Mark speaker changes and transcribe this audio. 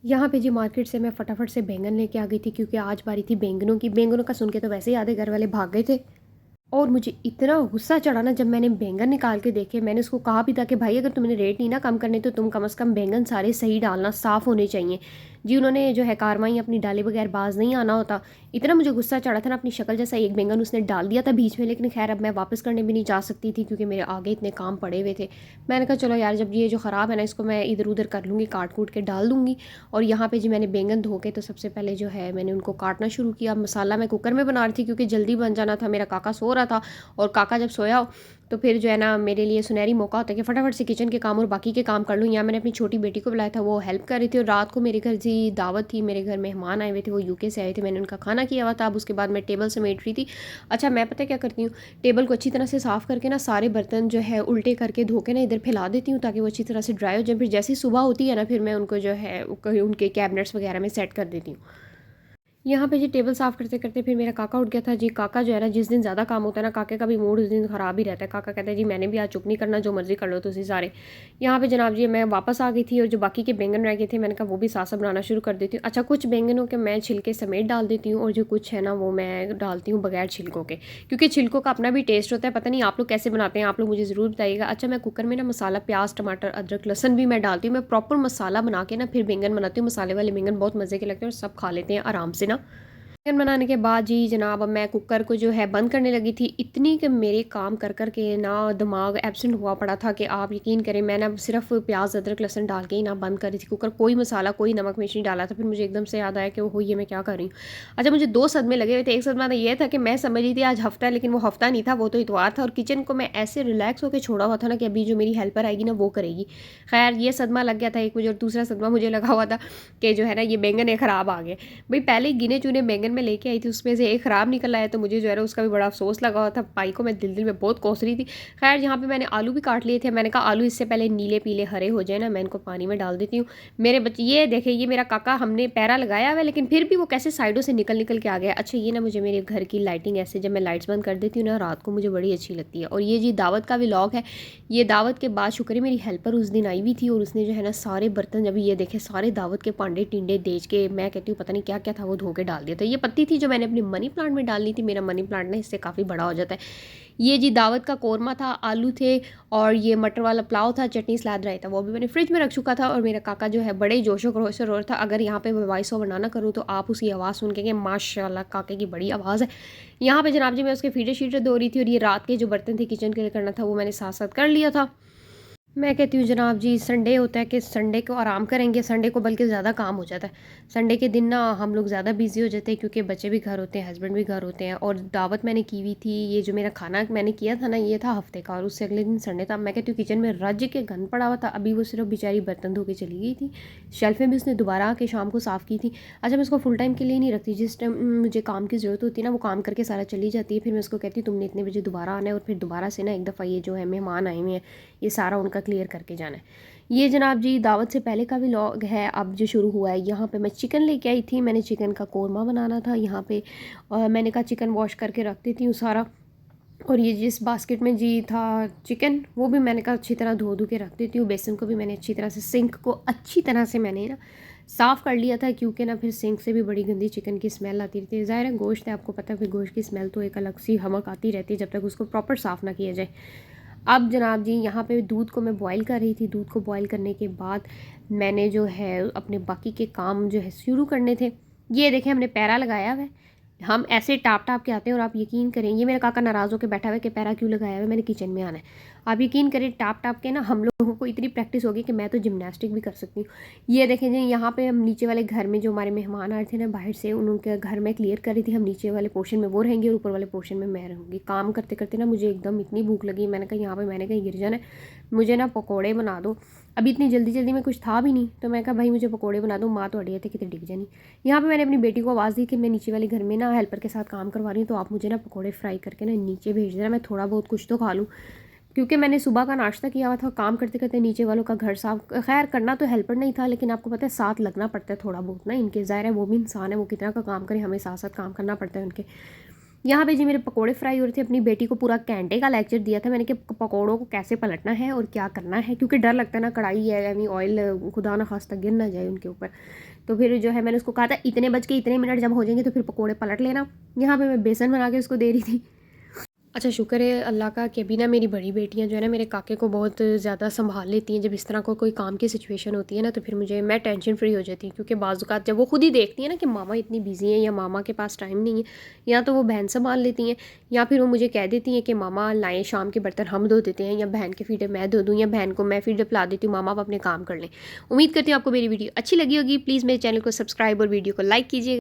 Speaker 1: यहाँ पे जी मार्केट से मैं फटाफट से बैंगन लेके आ गई थी क्योंकि आज बारी थी बैंगनों की। बैंगनों का सुन के तो वैसे ही आधे घर वाले भाग गए थे। और मुझे इतना गुस्सा चढ़ा ना जब मैंने बैंगन निकाल के देखे। मैंने उसको कहा भी था कि भाई अगर तुमने रेट नहीं ना कम करने तो तुम कम से कम बैंगन सारे सही डालना, साफ़ होने चाहिए। जी उन्होंने जो है कारवाई अपनी डाले बगैर बाज नहीं आना होता। इतना मुझे गुस्सा चढ़ा था ना, अपनी शक्ल जैसा एक बैंगन उसने डाल दिया था बीच में। लेकिन खैर अब मैं वापस करने भी नहीं जा सकती थी क्योंकि मेरे आगे इतने काम पड़े हुए थे। मैंने कहा चलो यार, जब ये जो ख़राब है ना इसको मैं इधर उधर कर लूँगी, काट कूट के डाल दूँगी। और यहाँ पे जी मैंने बैंगन धो के तो सबसे पहले जो है मैंने उनको काटना शुरू किया। मसाला मैं कुकर में बना रही थी क्योंकि जल्दी बन जाना था। मेरा काका सो रहा था और काका जब सोया हो तो फिर जो है ना मेरे लिए सुनहरी मौका होता है कि फटाफट से किचन के काम और बाकी के काम कर लूँ। यहाँ मैंने अपनी छोटी बेटी को बुलाया था, वो हेल्प कर रही थी। और रात को मेरे घर जी दावत थी, मेरे घर मेहमान आए हुए थे, वो यूके से आए थे। मैंने उनका खाना किया हुआ था। अब उसके बाद मैं टेबल समेट रही थी। अच्छा मैं पता क्या करती हूँ, टेबल को अच्छी तरह से साफ़ करके ना सारे बर्तन जो है उल्टे करके धो के ना इधर फैला देती हूँ ताकि वो अच्छी तरह से ड्राई हो जाए। फिर जैसे ही सुबह होती है ना फिर मैं उनको जो है उनके कैबिनेट्स वगैरह में सेट कर देती हूँ। यहाँ पे जी टेबल साफ़ करते करते फिर मेरा काका उठ गया था। जी काका जो है ना, जिस दिन ज़्यादा काम होता है ना काके का भी मूड उस दिन ख़राब ही रहता है। काका कहता है जी मैंने भी आज चुप नहीं करना, जो मर्ज़ी कर लो तुसी सारे। यहाँ पे जनाब जी मैं वापस आ गई थी और जो बाकी के बैंगन रह गए थे मैंने कहा वो भी साथ साथ बनाना शुरू कर देती हूँ। अच्छा कुछ बैंगनों के मैं छिलके समेत डाल देती हूँ और जो कुछ है ना वो मैं डालती हूँ बगैर छिलकों के, क्योंकि छिलकों का अपना भी टेस्ट होता है। पता नहीं आप लोग कैसे बनाते हैं, आप लोग मुझे ज़रूर बताइएगा। अच्छा मैं कुकर में ना मसाला प्याज टमाटर अदरक लहसुन भी मैं डालती हूँ। मैं प्रॉपर मसाला बना के ना फिर बैंगन बनाती हूँ। मसाले वाले बैंगन बहुत मज़े के लगते हैं और सब खा लेते हैं आराम से ना। चिकन बनाने के बाद जी जनाब अब मैं कुकर को जो है बंद करने लगी थी। इतनी कि मेरे काम कर कर के ना दिमाग एब्सेंट हुआ पड़ा था कि आप यकीन करें मैं ना सिर्फ प्याज अदरक लहसुन डाल के ही ना बंद कर रही थी कुकर। कोई मसाला कोई नमक मिर्च नहीं डाला था। फिर मुझे एकदम से याद आया कि वो ये मैं क्या कर रही हूँ। अच्छा मुझे दो सदमे लगे हुए थे। एक सदमा तो ये था कि मैं समझ रही थी आज हफ्ता है, लेकिन वो हफ्ता नहीं था, वो तो इतवार था। और किचन को मैं ऐसे रिलैक्स होकर छोड़ा हुआ था ना कि अभी जो मेरी हेल्पर आएगी ना वो करेगी। खैर ये सदमा लग गया था एक मुझे। और दूसरा सदमा मुझे लगा हुआ था कि जो है ना ये बैंगन है ख़राब आ गए। भाई पहले ही गिने चुने बैंगन में लेके आई थी, उसमें से एक ख़राब निकल आया तो मुझे जो है ना उसका भी बड़ा अफसोस लगा हुआ था। पाई को मैं दिल में बहुत कोस रही थी। खैर यहाँ पे मैंने आलू भी काट लिए थे। मैंने कहा आलू इससे पहले नीले पीले हरे हो जाए ना मैं इनको पानी में डाल देती हूँ। मेरे बच्चे ये देखे, ये मेरा काका हमने पैरा लगाया हुआ है लेकिन फिर भी वो कैसे साइडों से निकल निकल के आ गया। अच्छा ये ना मुझे मेरे घर की लाइटिंग ऐसे जब मैं लाइट्स बंद कर देती हूँ ना रात को मुझे बड़ी अच्छी लगती है। और ये जी दावत का व्लॉग है। ये दावत के बाद शुक्र है मेरी हेल्पर उस दिन आई हुई थी और उसने जो है ना सारे बर्तन जब ये देखे सारे दावत के पांडे टिंडे देच के, मैं कहती हूँ पता नहीं क्या क्या था वो धो के डाल दिया था। ये पत्ती थी जो मैंने अपनी मनी प्लांट में डालनी थी। मेरा मनी प्लांट ना इससे काफ़ी बड़ा हो जाता है। ये जी दावत का कौरमा था, आलू थे और ये मटर वाला पुलाव था, चटनी सलाद रायता वो भी मैंने फ्रिज में रख चुका था। और मेरा काका जो है बड़े जोशो खरोश से रो रहा था। अगर यहाँ पे मैं वॉइस ओवर ना करूँ तो आप उसकी आवाज़ सुन के माशाल्लाह काके की बड़ी आवाज़ है। यहाँ पे जनाब जी मैं उसके फीडर शीटर धो रही थी और ये रात के जो बर्तन थे किचन के लिए करना था वो मैंने साथ साथ कर लिया था। मैं कहती हूँ जनाब जी संडे होता है कि संडे को आराम करेंगे, संडे को बल्कि ज़्यादा काम हो जाता है। संडे के दिन ना हम लोग ज़्यादा बिजी हो जाते हैं क्योंकि बच्चे भी घर होते हैं, हस्बैंड भी घर होते हैं। और दावत मैंने की हुई थी, ये जो मेरा खाना मैंने किया था ना ये था हफ्ते का और उससे अगले दिन संडे था। मैं कहती हूँ किचन में रज के गंद पड़ा हुआ था। अभी वो सिर्फ बेचारी बर्तन धो के चली गई थी। शेल्फें भी उसने दोबारा आके शाम को साफ़ की थी। अच्छा मैं उसको फुल टाइम के लिए नहीं रखती, जिस टाइम मुझे काम की ज़रूरत होती है ना वो काम करके सारा चली जाती है। फिर मैं उसको कहती हूँ तुमने इतने बजे दोबारा आना है और फिर दोबारा से ना एक दफ़ा ये जो है मेहमान आए हुए हैं ये सारा उनका क्लियर करके जाना है। ये जनाब जी दावत से पहले का व्लॉग है अब जो शुरू हुआ है। यहाँ पे मैं चिकन लेके आई थी, मैंने चिकन का कौरमा बनाना था यहाँ पे। और मैंने कहा चिकन वॉश करके रख देती हूँ सारा। और ये जिस बास्केट में जी था चिकन वो भी मैंने कहा अच्छी तरह धो धो के रख देती हूँ। बेसन को भी मैंने अच्छी तरह से सिंक को अच्छी तरह से मैंने ना साफ़ कर लिया था क्योंकि ना फिर सिंक से भी बड़ी गंदी चिकन की स्मेल आती रहती है। ज़ाहिर है गोश्त है, आपको पता है फिर गोश्त की स्मेल तो एक अलग सी हमक आती रहती है जब तक उसको प्रॉपर साफ़ ना किया जाए। अब जनाब जी यहाँ पे दूध को मैं बॉईल कर रही थी। दूध को बॉईल करने के बाद मैंने जो है अपने बाकी के काम जो है शुरू करने थे। ये देखें हमने पैरा लगाया हुआ है, हम ऐसे टाप टाप के आते हैं और आप यकीन करें ये मेरा काका नाराज़ होकर बैठा हुआ है कि पैरा क्यों लगाया हुआ है, मैंने किचन में आना है। आप यकीन करें टाप टाप के ना हम लोगों को इतनी प्रैक्टिस होगी कि मैं तो जिम्नास्टिक भी कर सकती हूँ। ये देखें जी यहाँ पे हम नीचे वाले घर में जो हमारे मेहमान आए थे ना बाहर से उनके घर में क्लियर कर रही थी। हम नीचे वाले पोर्शन में वो रहेंगे और ऊपर वाले पोर्शन में मैं रहूँगी। काम करते करते ना मुझे एकदम इतनी भूख लगी, मैंने कहा यहाँ पर मैंने कहीं गिर जाना है, मुझे ना पकौड़े बना दो। अभी इतनी जल्दी जल्दी में कुछ था भी नहीं तो मैं कहा भाई मुझे पकौड़े बना दो, माँ तो अड़िया थे कितने डिग जानी। यहाँ पे मैंने अपनी बेटी को आवाज़ दी कि मैं नीचे वाले घर में ना हेल्पर के साथ काम करवा रही हूँ तो आप मुझे ना पकौड़े फ्राई करके ना नीचे भेज देना, मैं थोड़ा बहुत कुछ तो खा लूँ। क्योंकि मैंने सुबह का नाश्ता किया हुआ था, काम करते करते नीचे वालों का घर साफ खैर करना तो हेल्पर नहीं था लेकिन आपको पता है साथ लगना पड़ता है थोड़ा बहुत ना इनके। ज़ाहिर है वो भी इंसान है, वो कितना का काम करे, हमें साथ साथ काम करना पड़ता है उनके। यहाँ पे जी मेरे पकोड़े फ्राई हो रहे थे। अपनी बेटी को पूरा घंटे का लेक्चर दिया था मैंने कि पकोड़ों को कैसे पलटना है और क्या करना है, क्योंकि डर लगता है ना, कढ़ाई है यानी ऑयल खुदा ना खास्ता गिर ना जाए उनके ऊपर। तो फिर जो है मैंने उसको कहा था इतने बज के इतने मिनट जब हो जाएंगे तो फिर पकोड़े पलट लेना। यहाँ पे मैं बेसन बना के उसको दे रही थी। अच्छा शुक्र है अल्लाह का कि अभी ना मेरी बड़ी बेटियां जो है ना मेरे काके को बहुत ज़्यादा संभाल लेती हैं। जब इस तरह को कोई काम की सिचुएशन होती है ना तो फिर मैं टेंशन फ्री हो जाती हूँ, क्योंकि बाज़ औक़ात जब वो खुद ही देखती हैं ना कि मामा इतनी बिज़ी हैं या मामा के पास टाइम नहीं है, या तो वो बहन संभाल लेती हैं या फिर वो मुझे कह देती हैं कि मामा लाएँ शाम के बर्तन हम धो देते हैं, या बहन के फीडे मैं धो दूँ, या बहन को मैं फीडे पिला देती हूँ, मामा आप अपने काम कर लें। उम्मीद करती हूँ आपको मेरी वीडियो अच्छी लगी होगी। प्लीज़ मेरे चैनल को सब्सक्राइब और वीडियो को लाइक कीजिए।